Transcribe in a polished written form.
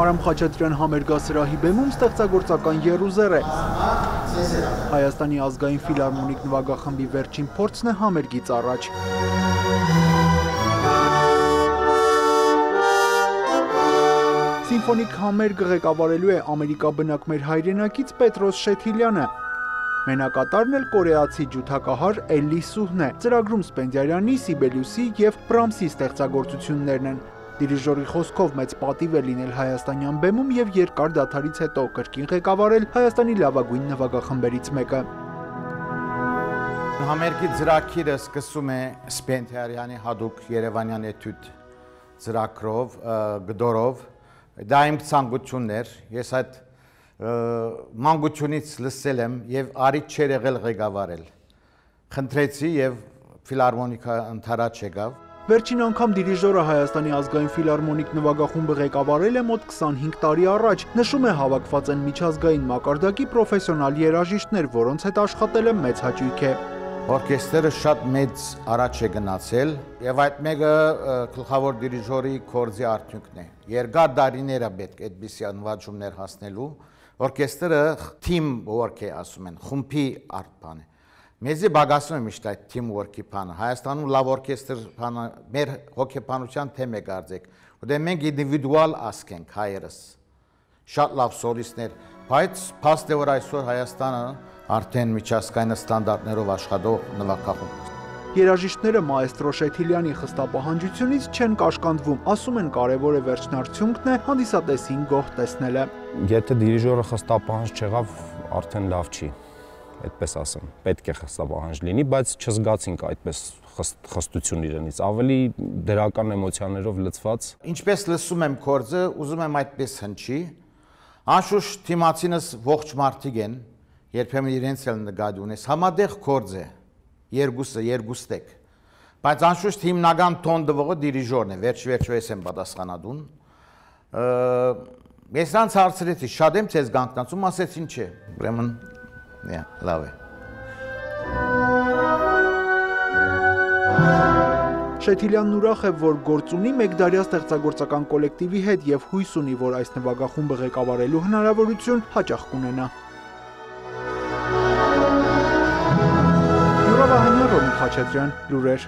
Արամ Խաչատրյան համերգասրահի բեմում ստեղծագործական եռուզեռ է։ Հայաստանի ազգային ֆիլհարմոնիկ նվագախմբի վերջին փորձն է համերգից առաջ։ Սիմֆոնիկ համերգը ղեկավարելու է Ամերիկա բնակ մեր հայրենակից Պետրոս Շեթիլյանը։ Մենակատարն էլ կորեացի ջութակահար Էլլի Սուհն է։ Ծրագրում Սպենդիարյանի, Սիբելյուսի և Բրամսի ստեղծագործություններն են։ Դիրիժորի խոսքով մեծ պատիվ է լինել հայաստանյան բեմում և երկար դադարից հետո կրկին ղեկավարել Հայաստանի լավագույն նվագախմբերից մեկը։ Համերգի ծրագիրը սկսում է Սպենդիարյանի հատուկ Երևանյան էտյուդ ծրագրով, գդորով։ Դա իմ ցանկությունն էր։ Ես այդ մանկությունից լսել եմ և արիք չէր եղել ղեկավարել։ Խնդրեցի և ֆիլհարմոնիկա ընդառաջ եկավ։ Վերջին անգամ դիրիժորը Հայաստանի ազգային ֆիլհարմոնիկ նվագախումբը ղեկավարել է մոտ 25 տարի առաջ։ Նշում է հավաքված են միջազգային մակարդակի պրոֆեսիոնալ երաժիշտներ, որոնց հետ աշխատելը մեծ հաճույք է։ Օրկեստրը շատ մեծ առաջ է գնացել և այդ մեկը գլխավոր դիրիժորի գործի արդյունքն է։ Երկար տարիներ է պետք այդպիսի նվաճումներ հասնելու։ Օրկեստրը team work է ասում են, խումբի բան է։ Մեզի բագասում է միշտ այդ team work-ի բանը։ Հայաստանում լավ օրկեստր բանը մեր հոգեբանության թեմ է կարծեք։ Ու մենք ինդիվիդուալ ասք ենք հայերս։ Շատ լավ սոլիստներ, բայց փաստ է որ այսօր Հայաստանը արդեն միջազգային ստանդարտներով աշխատող նվագախումբ։ Երաժիշտները մաեստրո Շեթիլյանի խստապահանջությունից չեն կաշկանդվում, ասում են կարևոր է վերջնարդյունքն է հանդիսատեսին գոհ տեսնելը։ Եթե դիրիժորը խստապահանջ չեղավ, արդեն լավ չի, այդպես ասեմ, պետք է խստապահանջ լինի, բայց չզգացինք այդպես խստություն իրենից, ավելի դրական էմոցիաներով լցված։ Ինչպես լսում եմ գործը, ուզում եմ այդպես հնչի, անշուշտ թիմացինս ողջ մարդիկ են, երբեմն իրենց էլ նկատի ունես, համատեղ գործ է, երկուստեք, բայց անշուշտ հիմնական տոն տվողը դիրիժորն է, վերջ-վերջո ես եմ պատասխանատուն։ Ես նրանց հարցրեցի, շատ եմ ձեզ կանգնացում, ասեցին չէ, ուրեմն լավ է։ Շեթիլյանն ուրախ է, որ գործ ունի մեկդարյա ստեղծագործական կոլեկտիվի հետ և հույս ունի, որ այս նվագախումբը ղեկավարելու հնարավորություն հաճախ կունենա։ Ռոմի Խաչատրյան, լուրեր։